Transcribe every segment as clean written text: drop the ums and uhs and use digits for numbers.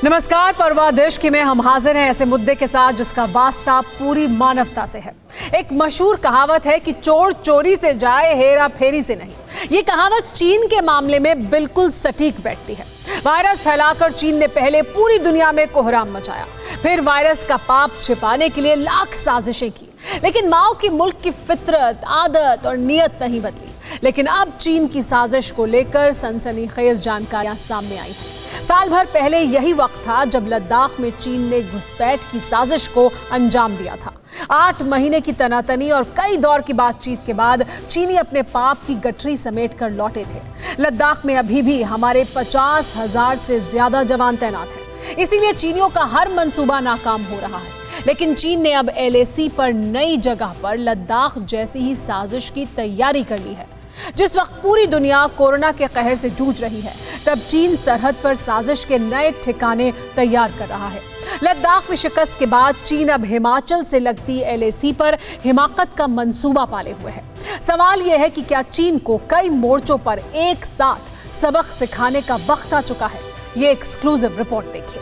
नमस्कार। परवा देश में हम हाजिर हैं ऐसे मुद्दे के साथ जिसका वास्ता पूरी मानवता से है। एक मशहूर कहावत है कि चोर चोरी से जाए, हेरा फेरी से नहीं। ये कहावत चीन के मामले में बिल्कुल सटीक बैठती है। वायरस फैलाकर चीन ने पहले पूरी दुनिया में कोहराम मचाया, फिर वायरस का पाप छिपाने के लिए लाख साजिशें की, लेकिन माओ की मुल्क की फितरत, आदत और नीयत नहीं बदली। लेकिन अब चीन की साजिश को लेकर सनसनीखेज जानकारियां सामने आई हैं। साल भर पहले यही वक्त था जब लद्दाख में चीन ने घुसपैठ की साजिश को अंजाम दिया था। 8 महीने की तनातनी और कई दौर की बातचीत के बाद चीनी अपने पाप की गठरी समेट कर लौटे थे। लद्दाख में अभी भी हमारे 50,000 से ज्यादा जवान तैनात हैं। इसीलिए चीनियों का हर मंसूबा नाकाम हो रहा है। लेकिन चीन ने अब LAC पर नई जगह पर लद्दाख जैसी ही साजिश की तैयारी कर ली है। जिस वक्त पूरी दुनिया कोरोना के कहर से जूझ रही है, तब चीन सरहद पर साजिश के नए ठिकाने तैयार कर रहा है। लद्दाख में शिकस्त के बाद चीन अब हिमाचल से लगती LAC पर हिमाकत का मंसूबा पाले हुए है। सवाल यह है कि क्या चीन को कई मोर्चों पर एक साथ सबक सिखाने का वक्त आ चुका है? ये एक्सक्लूसिव रिपोर्ट देखिए।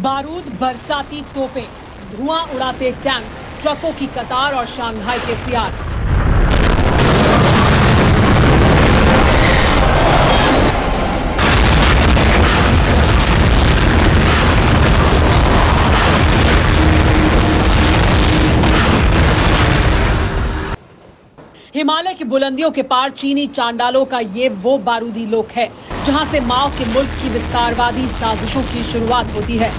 बारूद बरसाती तोपें, धुआं उड़ाते टैंक, ट्रकों की कतार और शंघाई के सियार। हिमालय की बुलंदियों के पार चीनी चांडालों का ये वो बारूदी लोक है जहां से माओ के मुल्क की विस्तारवादी साजिशों की शुरुआत होती है।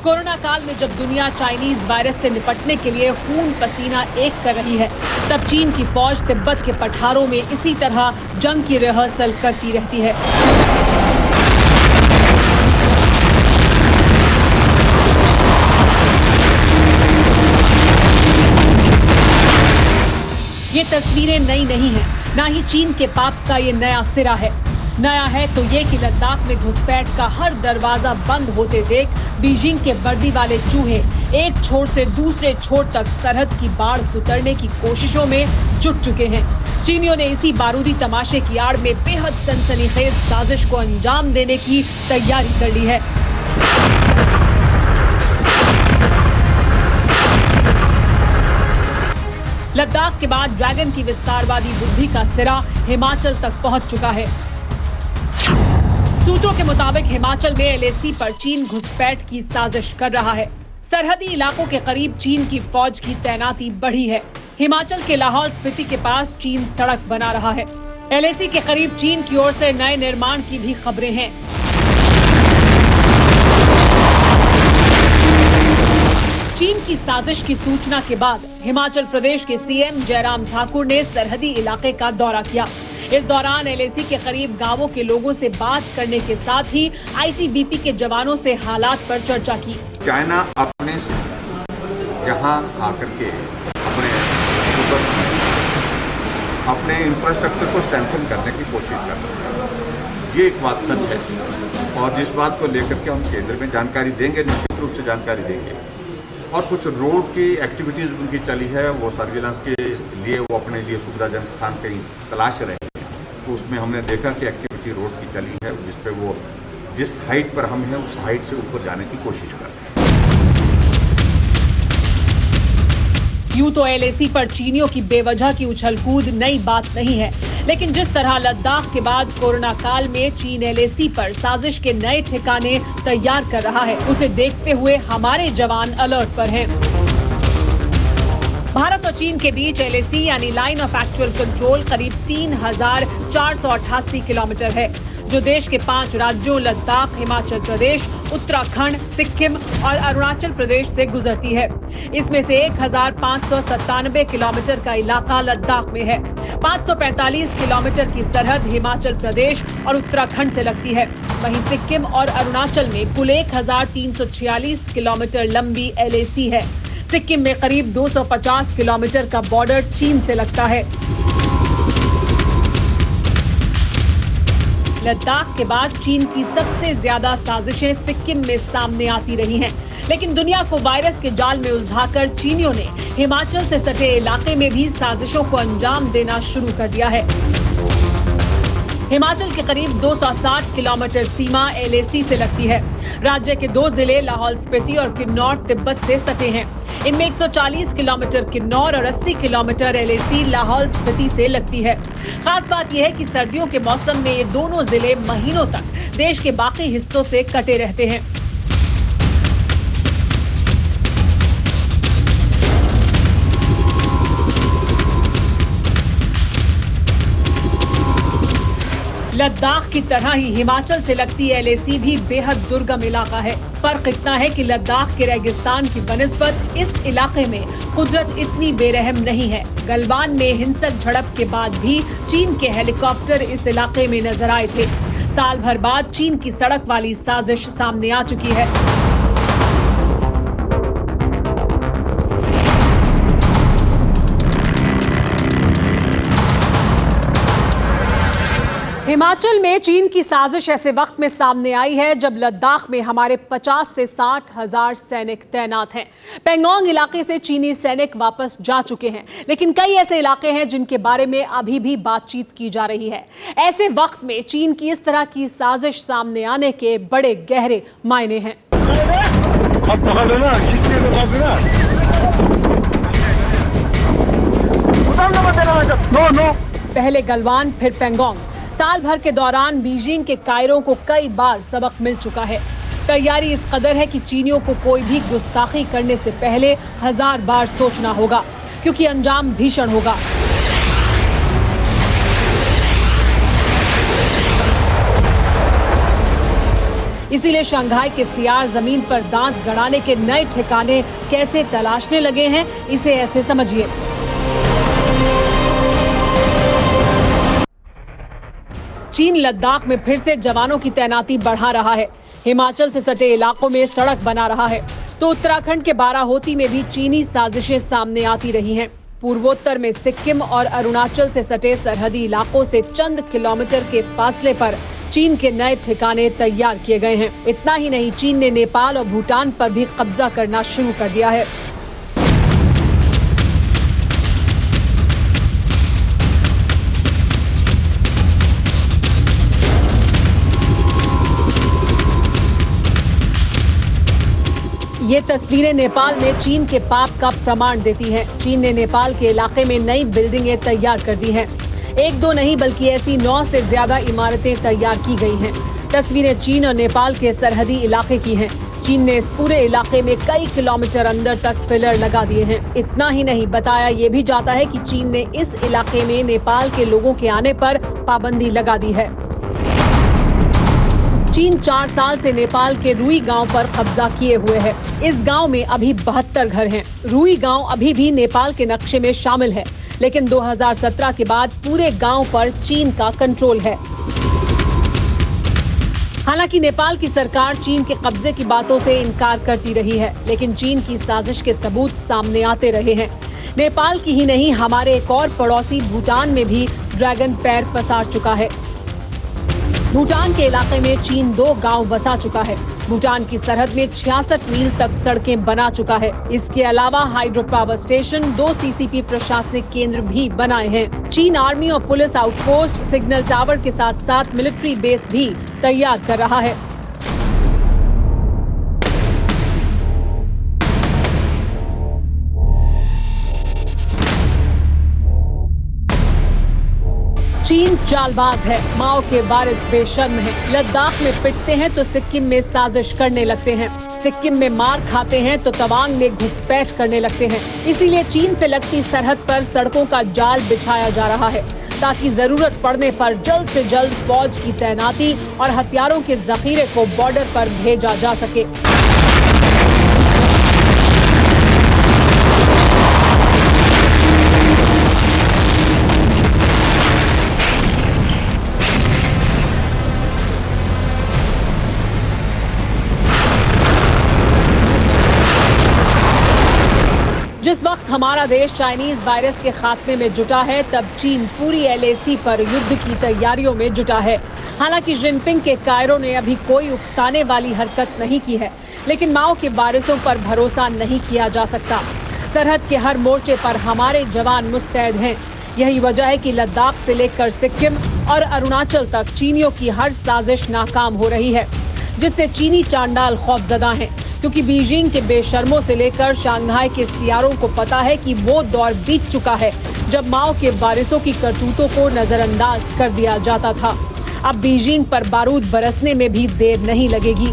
कोरोना काल में जब दुनिया चाइनीज वायरस से निपटने के लिए खून पसीना एक कर रही है, तब चीन की फौज तिब्बत के पठारों में इसी तरह जंग की रिहर्सल करती रहती है। ये तस्वीरें नई नहीं हैं, ना ही चीन के पाप का ये नया सिरा है। नया है तो ये कि लद्दाख में घुसपैठ का हर दरवाजा बंद होते देख बीजिंग के वर्दी वाले चूहे एक छोर से दूसरे छोर तक सरहद की बाढ़ उतरने की कोशिशों में जुट चुके हैं। चीनियों ने इसी बारूदी तमाशे की आड़ में बेहद सनसनीखेज साजिश को अंजाम देने की तैयारी कर ली है। लद्दाख के बाद ड्रैगन की विस्तारवादी बुद्धि का सिरा हिमाचल तक पहुंच चुका है। सूत्रों के मुताबिक हिमाचल में LAC पर चीन घुसपैठ की साजिश कर रहा है। सरहदी इलाकों के करीब चीन की फौज की तैनाती बढ़ी है। हिमाचल के लाहौल स्पीति के पास चीन सड़क बना रहा है। LAC के करीब चीन की ओर से नए निर्माण की भी खबरें हैं। चीन की साजिश की सूचना के बाद हिमाचल प्रदेश के CM जयराम ठाकुर ने सरहदी इलाके का दौरा किया। इस दौरान LAC के करीब गांवों के लोगों से बात करने के साथ ही ITBP के जवानों से हालात पर चर्चा की। चाइना अपने यहाँ आकर के अपने इंफ्रास्ट्रक्चर को स्ट्रेंथन करने की कोशिश कर रहे हैं। ये एक बात सच है और जिस बात को लेकर के हम केंद्र में जानकारी देंगे, निश्चित रूप से जानकारी देंगे। और कुछ रोड की एक्टिविटीज उनकी चली है, वो सर्विलांस के लिए वो अपने लिए सुविधाजनक स्थान कहीं तलाश रहे हैं। तो उसमें हमने देखा कि एक्टिविटी रोड की चली है, जिसपे वो जिस हाइट पर हम हैं उस हाइट से ऊपर जाने की कोशिश कर रहे हैं। यूं तो LAC पर चीनियों की बेवजह की उछलकूद नई बात नहीं है, लेकिन जिस तरह लद्दाख के बाद कोरोना काल में चीन LAC पर साजिश के नए ठिकाने तैयार कर रहा है, उसे देखते हुए हमारे जवान अलर्ट पर हैं। भारत और चीन के बीच LAC यानी लाइन ऑफ एक्चुअल कंट्रोल करीब 3,488 किलोमीटर है। जो देश के 5 राज्यों लद्दाख, हिमाचल प्रदेश, उत्तराखंड, सिक्किम और अरुणाचल प्रदेश से गुजरती है। इसमें से 1597 किलोमीटर का इलाका लद्दाख में है। 545 किलोमीटर की सरहद हिमाचल प्रदेश और उत्तराखंड से लगती है। वहीं सिक्किम और अरुणाचल में कुल 1346 किलोमीटर लंबी LAC है। सिक्किम में करीब 250 किलोमीटर का बॉर्डर चीन से लगता है। लद्दाख के बाद चीन की सबसे ज्यादा साजिशें सिक्किम में सामने आती रही हैं, लेकिन दुनिया को वायरस के जाल में उलझाकर चीनियों ने हिमाचल से सटे इलाके में भी साजिशों को अंजाम देना शुरू कर दिया है। हिमाचल के करीब 260 किलोमीटर सीमा LAC से लगती है। राज्य के 2 जिले लाहौल स्पीति और किन्नौर तिब्बत से सटे हैं। इनमें 140 किलोमीटर किन्नौर और 80 किलोमीटर LAC लाहौल स्पीति से लगती है। खास बात यह है कि सर्दियों के मौसम में ये दोनों जिले महीनों तक देश के बाकी हिस्सों से कटे रहते हैं। लद्दाख की तरह ही हिमाचल से लगती LAC भी बेहद दुर्गम इलाका है। फर्क इतना है कि लद्दाख के रेगिस्तान की बनिस्बत इस इलाके में कुदरत इतनी बेरहम नहीं है। गलवान में हिंसक झड़प के बाद भी चीन के हेलीकॉप्टर इस इलाके में नजर आए थे। साल भर बाद चीन की सड़क वाली साजिश सामने आ चुकी है। हिमाचल में चीन की साजिश ऐसे वक्त में सामने आई है जब लद्दाख में हमारे 50 से 60 हजार सैनिक तैनात हैं। पेंगोंग इलाके से चीनी सैनिक वापस जा चुके हैं, लेकिन कई ऐसे इलाके हैं जिनके बारे में अभी भी बातचीत की जा रही है। ऐसे वक्त में चीन की इस तरह की साजिश सामने आने के बड़े गहरे मायने हैं। पहले गलवान, फिर पेंगोंग। साल भर के दौरान बीजिंग के कायरों को कई बार सबक मिल चुका है। तैयारी इस कदर है कि चीनियों को कोई भी गुस्ताखी करने से पहले 1000 बार सोचना होगा, क्योंकि अंजाम भीषण होगा। इसीलिए शंघाई के सियार जमीन पर दांत गड़ाने के नए ठिकाने कैसे तलाशने लगे हैं, इसे ऐसे समझिए। चीन लद्दाख में फिर से जवानों की तैनाती बढ़ा रहा है। हिमाचल से सटे इलाकों में सड़क बना रहा है, तो उत्तराखंड के बाराहोती में भी चीनी साजिशें सामने आती रही हैं। पूर्वोत्तर में सिक्किम और अरुणाचल से सटे सरहदी इलाकों से चंद किलोमीटर के फासले पर चीन के नए ठिकाने तैयार किए गए हैं। इतना ही नहीं, चीन ने नेपाल और भूटान पर भी कब्जा करना शुरू कर दिया है। ये तस्वीरें नेपाल में चीन के पाप का प्रमाण देती हैं। चीन ने नेपाल के इलाके में नई बिल्डिंगें तैयार कर दी हैं। 1-2 नहीं बल्कि ऐसी 9 से ज्यादा इमारतें तैयार की गई हैं। तस्वीरें चीन और नेपाल के सरहदी इलाके की हैं। चीन ने इस पूरे इलाके में कई किलोमीटर अंदर तक पिलर लगा दिए हैं। इतना ही नहीं, बताया ये भी जाता है कि चीन ने इस इलाके में नेपाल के लोगों के आने पर पाबंदी लगा दी है। चीन 4 साल से नेपाल के रुई गांव पर कब्जा किए हुए है। इस गांव में अभी 72 घर हैं। रुई गांव अभी भी नेपाल के नक्शे में शामिल है, लेकिन 2017 के बाद पूरे गांव पर चीन का कंट्रोल है। हालांकि नेपाल की सरकार चीन के कब्जे की बातों से इनकार करती रही है, लेकिन चीन की साजिश के सबूत सामने आते रहे हैं। नेपाल की ही नहीं, हमारे एक और पड़ोसी भूटान में भी ड्रैगन पैर पसार चुका है। भूटान के इलाके में चीन 2 गांव बसा चुका है। भूटान की सरहद में 66 मील तक सड़कें बना चुका है। इसके अलावा हाइड्रो पावर स्टेशन, 2 CCP प्रशासनिक केंद्र भी बनाए हैं। चीन आर्मी और पुलिस आउटपोस्ट, सिग्नल टावर के साथ साथ मिलिट्री बेस भी तैयार कर रहा है। चीन चालबाज है, माओ के वारिस बेशर्म है। लद्दाख में पिटते हैं तो सिक्किम में साजिश करने लगते हैं। सिक्किम में मार खाते हैं तो तवांग में घुसपैठ करने लगते हैं। इसीलिए चीन से लगती सरहद पर सड़कों का जाल बिछाया जा रहा है। ताकि जरूरत पड़ने पर जल्द से जल्द फौज की तैनाती और हथियारों के जखीरे को बॉर्डर पर भेजा जा सके। जिस वक्त हमारा देश चाइनीज वायरस के खात्मे में जुटा है, तब चीन पूरी LAC पर युद्ध की तैयारियों में जुटा है। हालांकि जिनपिंग के कायरो ने अभी कोई उकसाने वाली हरकत नहीं की है, लेकिन माओ के वारिसों पर भरोसा नहीं किया जा सकता। सरहद के हर मोर्चे पर हमारे जवान मुस्तैद हैं। यही वजह है कि लद्दाख से लेकर सिक्किम और अरुणाचल तक चीनियों की हर साजिश नाकाम हो रही है, जिससे चीनी चांडाल खौफजदा हैं, क्योंकि बीजिंग के बेशर्मों से लेकर शंघाई के सियारों को पता है कि वो दौर बीत चुका है जब माओ के वारिसों की करतूतों को नजरअंदाज कर दिया जाता था। अब बीजिंग पर बारूद बरसने में भी देर नहीं लगेगी।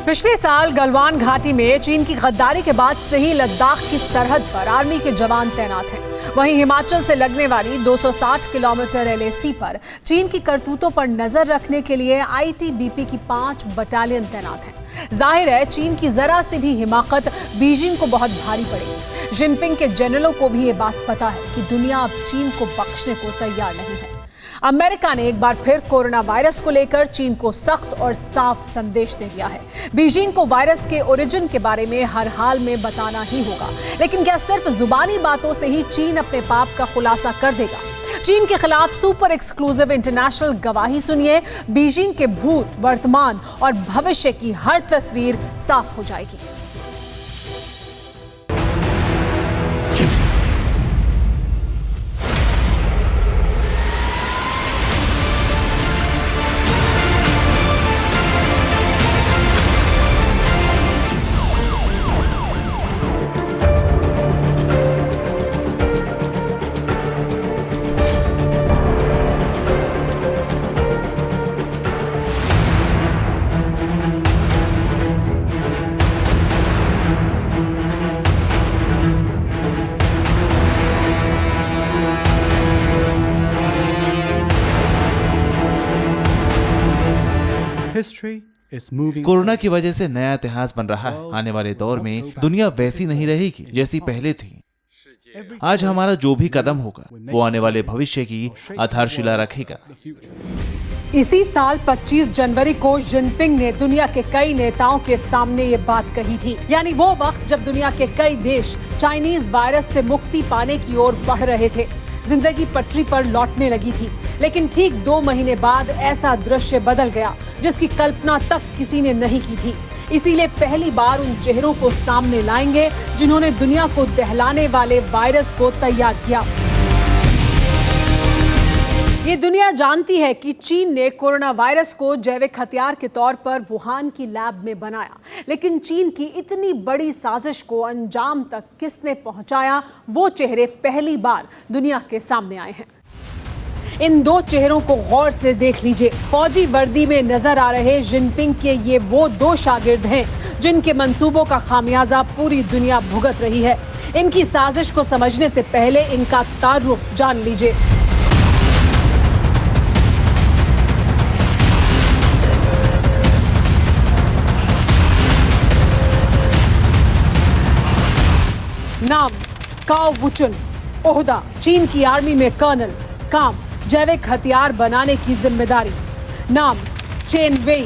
पिछले साल गलवान घाटी में चीन की गद्दारी के बाद से ही लद्दाख की सरहद पर आर्मी के जवान तैनात हैं। वहीं हिमाचल से लगने वाली 260 किलोमीटर LAC पर चीन की करतूतों पर नजर रखने के लिए ITBP की 5 बटालियन तैनात हैं। जाहिर है चीन की जरा सी भी हिमाकत बीजिंग को बहुत भारी पड़ेगी। जिनपिंग के जनरलों को भी ये बात पता है कि दुनिया अब चीन को बख्शने को तैयार नहीं है। अमेरिका ने एक बार फिर कोरोना वायरस को लेकर चीन को सख्त और साफ संदेश दे दिया है। बीजिंग को वायरस के ओरिजिन के बारे में हर हाल में बताना ही होगा, लेकिन क्या सिर्फ जुबानी बातों से ही चीन अपने पाप का खुलासा कर देगा? चीन के खिलाफ सुपर एक्सक्लूसिव इंटरनेशनल गवाही सुनिए। बीजिंग के भूत, वर्तमान और भविष्य की हर तस्वीर साफ हो जाएगी। कोरोना की वजह से नया इतिहास बन रहा है। आने वाले दौर में दुनिया वैसी नहीं रहेगी जैसी पहले थी। आज हमारा जो भी कदम होगा वो आने वाले भविष्य की आधारशिला रखेगा। इसी साल 25 जनवरी को जिनपिंग ने दुनिया के कई नेताओं के सामने ये बात कही थी, यानी वो वक्त जब दुनिया के कई देश चाइनीज वायरस से मुक्ति पाने की ओर बढ़ रहे थे। जिंदगी पटरी पर लौटने लगी थी, लेकिन ठीक 2 महीने बाद ऐसा दृश्य बदल गया जिसकी कल्पना तक किसी ने नहीं की थी। इसीलिए पहली बार उन चेहरों को सामने लाएंगे जिन्होंने दुनिया को दहलाने वाले वायरस को तैयार किया। ये दुनिया जानती है कि चीन ने कोरोना वायरस को जैविक हथियार के तौर पर वुहान की लैब में बनाया, लेकिन चीन की इतनी बड़ी साजिश को अंजाम तक किसने पहुंचाया, वो चेहरे पहली बार दुनिया के सामने आए हैं। इन 2 चेहरों को गौर से देख लीजिए। फौजी वर्दी में नजर आ रहे जिनपिंग के ये वो 2 शागिर्द हैं जिनके मंसूबों का खामियाजा पूरी दुनिया भुगत रही है। इनकी साजिश को समझने से पहले इनका तारुफ जान लीजिए। नाम काओ वुचुन, ओहदा चीन की आर्मी में कर्नल, काम जैविक हथियार बनाने की जिम्मेदारी। नाम चेन वेई,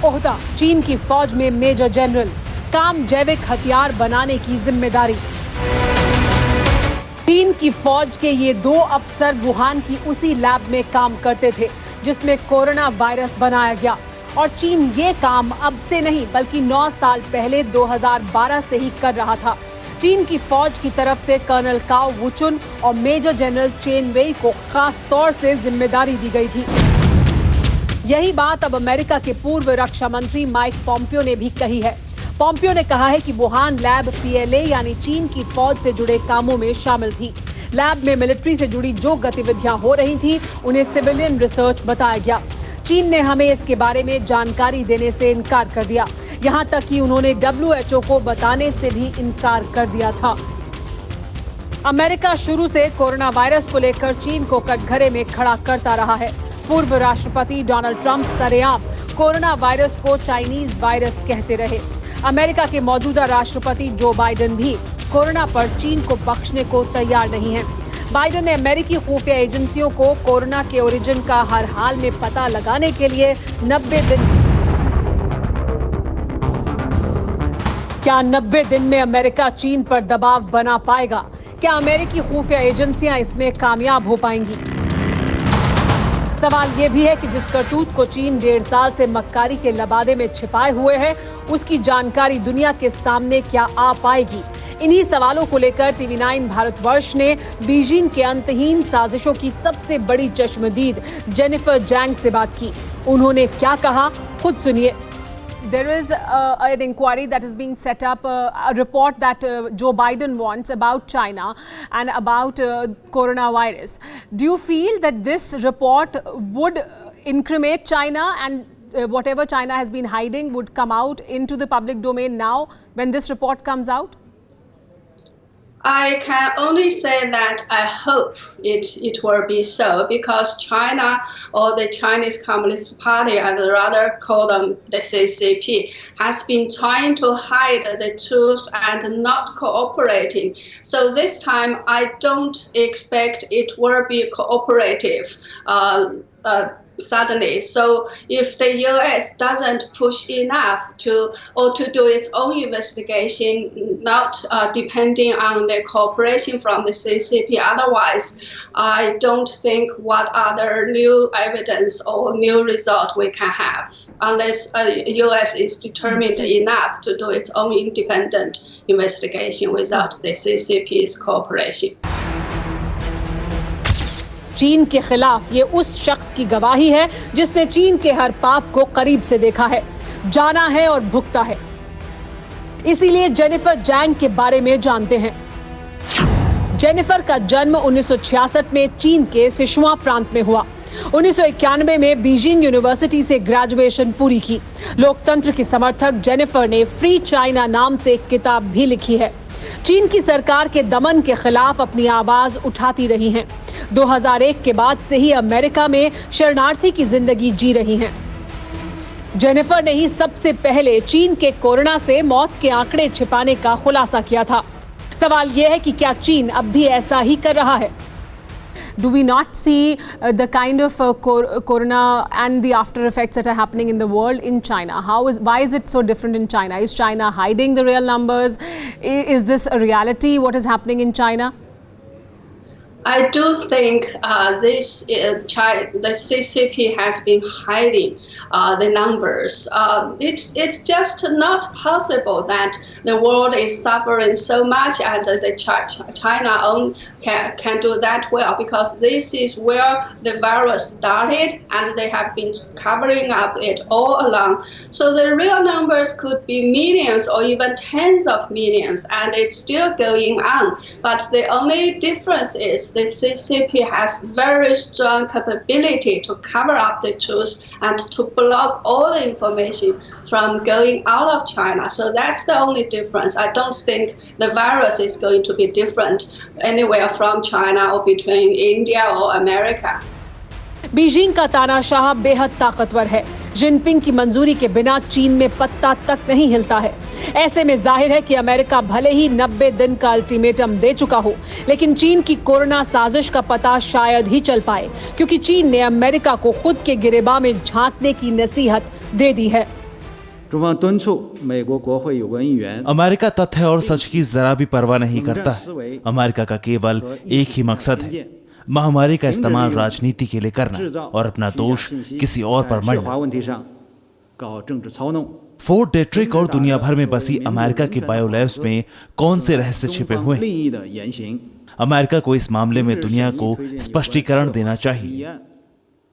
ओहदा चीन की फौज में मेजर जनरल, काम जैविक हथियार बनाने की जिम्मेदारी। चीन की फौज के ये 2 अफसर वुहान की उसी लैब में काम करते थे जिसमें कोरोना वायरस बनाया गया, और चीन ये काम अब से नहीं बल्कि 9 साल पहले 2012 से ही कर रहा था। चीन की फौज की तरफ से कर्नल काओ वुचुन और मेजर जनरल चेन वेई को खास तौर से जिम्मेदारी दी गई थी। यही बात अब अमेरिका के पूर्व रक्षा मंत्री माइक पोम्पियो ने भी कही है। पोम्पियो ने कहा है कि वुहान लैब PLA यानी चीन की फौज से जुड़े कामों में शामिल थी, लैब में मिलिट्री से जुड़ी जो गतिविधियां हो रही थी उन्हें सिविलियन रिसर्च बताया गया। चीन ने हमें इसके बारे में जानकारी देने से इनकार कर दिया, यहां तक कि उन्होंने WHO को बताने से भी इनकार कर दिया था। अमेरिका शुरू से कोरोना वायरस को लेकर चीन को कटघरे में खड़ा करता रहा है। पूर्व राष्ट्रपति डोनाल्ड ट्रंप सरेआम कोरोना वायरस को चाइनीज वायरस कहते रहे। अमेरिका के मौजूदा राष्ट्रपति जो बाइडेन भी कोरोना पर चीन को बख्शने को तैयार नहीं है। बाइडेन ने अमेरिकी खुफिया एजेंसियों को कोरोना के ओरिजिन का हर हाल में पता लगाने के लिए 90 दिन क्या 90 दिन में अमेरिका चीन पर दबाव बना पाएगा? क्या अमेरिकी खुफिया एजेंसियां इसमें कामयाब हो पाएंगी? सवाल यह भी है कि जिस करतूत को चीन 1.5 साल से मक्कारी के लबादे में छिपाए हुए है, उसकी जानकारी दुनिया के सामने क्या आ पाएगी? इन्हीं सवालों को लेकर TV9 भारतवर्ष ने बीजिंग के अंतहीन साजिशों की सबसे बड़ी चश्मदीद जेनिफर जैंग से बात की। उन्होंने क्या कहा, खुद सुनिए। There is an inquiry that is being set up, a report that Joe Biden wants about China and about coronavirus. Do you feel that this report would incriminate China and whatever China has been hiding would come out into the public domain now when this report comes out? I can only say that I hope it will be so, because China, or the Chinese Communist Party, I'd rather call them the CCP, has been trying to hide the truth and not cooperating. So this time I don't expect it will be cooperative suddenly. So if the US doesn't push enough to do its own investigation, not depending on the cooperation from the CCP, otherwise I don't think what other new evidence or new result we can have, unless US is determined enough to do its own independent investigation without the CCP's cooperation. चीन के खिलाफ ये उस शख्स की गवाही है जिसने चीन के हर पाप को करीब से देखा है, जाना है और भुगता है। इसीलिए जेनिफर जैंग के बारे में जानते हैं। जेनिफर का जन्म 1966 में चीन के सिचुआन प्रांत में हुआ। 1991 में बीजिंग यूनिवर्सिटी से ग्रेजुएशन पूरी की। लोकतंत्र की समर्थक जेनिफर ने फ्री चाइना नाम से एक किताब भी लिखी है। चीन की सरकार के दमन के खिलाफ अपनी आवाज उठाती रही हैं। 2001 के बाद से ही अमेरिका में शरणार्थी की जिंदगी जी रही हैं। जेनिफर ने ही सबसे पहले चीन के कोरोना से मौत के आंकड़े छिपाने का खुलासा किया था। सवाल यह है कि क्या चीन अब भी ऐसा ही कर रहा है? Do we not see the kind of corona and the after effects that are happening in the world in China? Why is it so different in China? Is China hiding the real numbers? Is this a reality, what is happening in China? I do think the CCP has been hiding the numbers. It's just not possible that the world is suffering so much and the China can do that well, because this is where the virus started and they have been covering up it all along. So the real numbers could be millions or even tens of millions, and it's still going on. But the only difference is the CCP has very strong capability to cover up the truth and to block all the information from going out of China. So that's the only difference. I don't think the virus is going to be different anywhere from China or between India or America. Beijing का तानाशाह बेहद ताकतवर है। Jinping की मंजूरी के बिना चीन में पत्ता तक नहीं हिलता है। ऐसे में जाहिर है कि अमेरिका भले ही 90 दिन का अल्टीमेटम दे चुका हो, लेकिन चीन की कोरोना साजिश का पता शायद ही चल पाए, क्योंकि चीन ने अमेरिका को खुद के गिरेबान में झांकने की नसीहत दे दी है। अमेरिका तथ्य और सच की जरा भी परवाह नहीं करता है। अमेरिका का केवल एक ही मकसद है, महामारी का इस्तेमाल राजनीति के लिए करना और अपना दोष किसी और पर मढ़ना। फोर्ट डेट्रिक और दुनिया भर में बसी अमेरिका के बायोलैब्स में कौन से रहस्य छिपे हुए हैं? अमेरिका को इस मामले में दुनिया को स्पष्टीकरण देना चाहिए।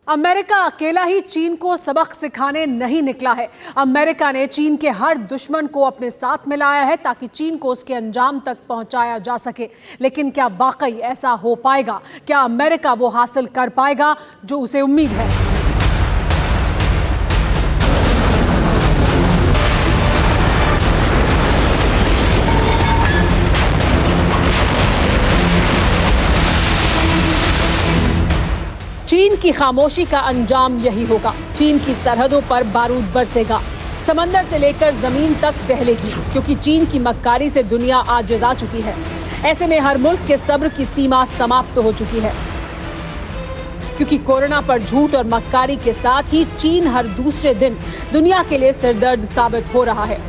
अमेरिका अकेला ही चीन को सबक सिखाने नहीं निकला है। अमेरिका ने चीन के हर दुश्मन को अपने साथ मिलाया है ताकि चीन को उसके अंजाम तक पहुंचाया जा सके। लेकिन क्या वाकई ऐसा हो पाएगा? क्या अमेरिका वो हासिल कर पाएगा जो उसे उम्मीद है? चीन की खामोशी का अंजाम यही होगा। चीन की सरहदों पर बारूद बरसेगा, समंदर से लेकर जमीन तक दहलेगी, क्योंकि चीन की मक्कारी से दुनिया आजिज़ आ चुकी है। ऐसे में हर मुल्क के सब्र की सीमा समाप्त हो चुकी है, क्योंकि कोरोना पर झूठ और मक्कारी के साथ ही चीन हर दूसरे दिन दुनिया के लिए सिरदर्द साबित हो रहा है।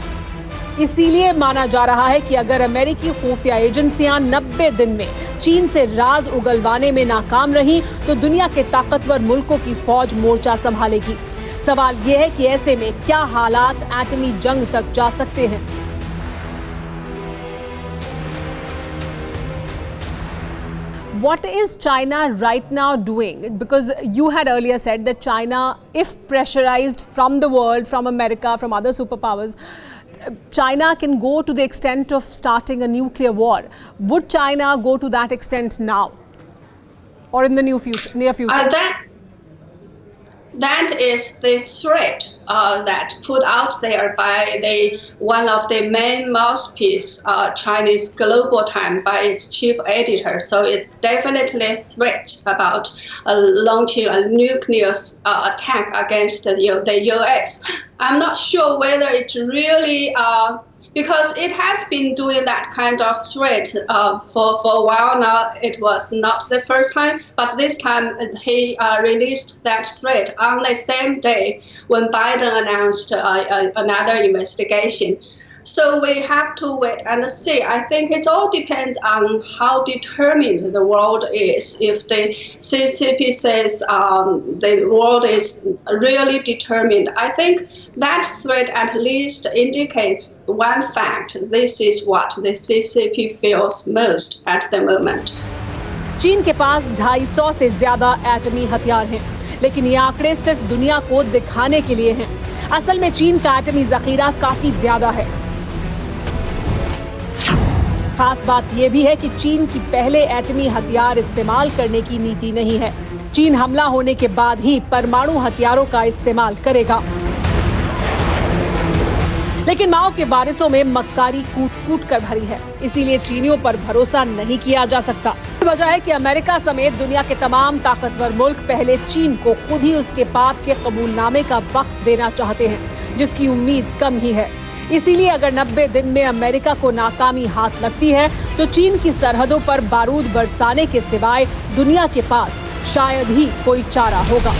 इसीलिए माना जा रहा है कि अगर अमेरिकी खुफिया एजेंसियां 90 दिन में चीन से राज उगलवाने में नाकाम रही तो दुनिया के ताकतवर मुल्कों की फौज मोर्चा संभालेगी। सवाल यह है कि ऐसे में क्या हालात एटमी जंग तक जा सकते हैं? What is China right now doing? Because you had earlier said that China, if pressurized from the world, from America, from other superpowers, China can go to the extent of starting a nuclear war. Would China go to that extent now or in the near future? That is the threat that put out there by one of the main mouthpiece, Chinese Global Times, by its chief editor. So it's definitely a threat about launching a nuclear attack against the US. I'm not sure whether it's really because it has been doing that kind of threat for a while now. It was not the first time, but this time he released that threat on the same day when Biden announced another investigation. So we have to wait and see. I think it all depends on how determined the world is. If the CCP says the world is really determined, I think that threat at least indicates one fact. This is what the CCP feels most at the moment. चीन के पास 250 से ज्यादा एटमी हथियार हैं, लेकिन ये आंकड़े सिर्फ दुनिया को दिखाने के लिए हैं। असल में चीन का एटमी जखीरा काफी ज्यादा है। खास बात यह भी है कि चीन की पहले एटमी हथियार इस्तेमाल करने की नीति नहीं है। चीन हमला होने के बाद ही परमाणु हथियारों का इस्तेमाल करेगा। लेकिन माओ के वारिसों में मक्कारी कूट कूट कर भरी है, इसीलिए चीनियों पर भरोसा नहीं किया जा सकता। वजह है कि अमेरिका समेत दुनिया के तमाम ताकतवर मुल्क पहले चीन को खुद ही उसके पाप के कबूलनामे का वक्त देना चाहते हैं, जिसकी उम्मीद कम ही है। इसीलिए अगर 90 दिन में अमेरिका को नाकामी हाथ लगती है तो चीन की सरहदों पर बारूद बरसाने के सिवाय दुनिया के पास शायद ही कोई चारा होगा।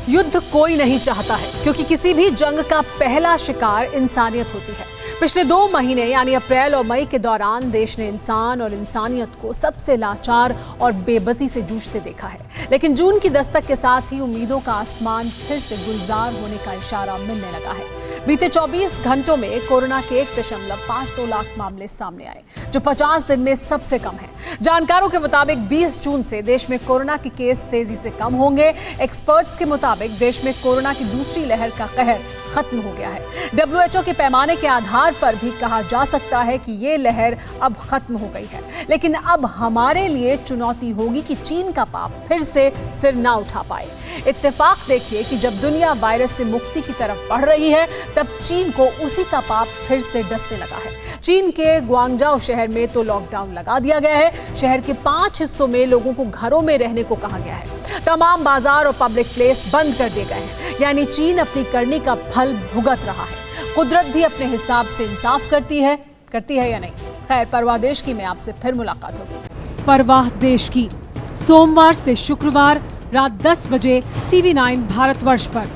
युद्ध कोई नहीं चाहता है, क्योंकि किसी भी जंग का पहला शिकार इंसानियत होती है। पिछले 2 महीने यानी अप्रैल और मई के दौरान देश ने इंसान और इंसानियत को सबसे लाचार और बेबसी से जूझते देखा है। लेकिन जून की दस्तक के साथ ही उम्मीदों का आसमान फिर से गुलजार होने का इशारा मिलने लगा है। बीते 24 घंटों में कोरोना के 1.52 लाख मामले सामने आए, जो 50 दिन में सबसे कम है। जानकारों के मुताबिक 20 जून से देश में कोरोना के केस तेजी से कम होंगे। एक्सपर्ट्स के मुताबिक देश में कोरोना की दूसरी लहर का कहर खत्म हो गया है। WHO के पैमाने के आधार पर भी कहा जा सकता है कि ये लहर अब खत्म हो गई है। लेकिन अब हमारे लिए चुनौती होगी कि चीन का पाप फिर से सिर ना उठा पाए। इत्तेफाक देखिए कि जब दुनिया वायरस से मुक्ति की तरफ बढ़ रही है, तब चीन को उसी का पाप फिर से डसने लगा है। चीन के ग्वांगझाओ शहर में तो लॉकडाउन लगा दिया गया है। शहर के 5 हिस्सों में लोगों को घरों में रहने को कहा गया है। तमाम बाजार और पब्लिक प्लेस बंद कर दिए गए हैं। यानी चीन अपनी करनी का फल भुगत रहा है। कुदरत भी अपने हिसाब से इंसाफ करती है या नहीं? खैर, परवाह देश की में आपसे फिर मुलाकात होगी। परवाह देश की, सोमवार से शुक्रवार रात 10 बजे TV9 भारतवर्ष पर।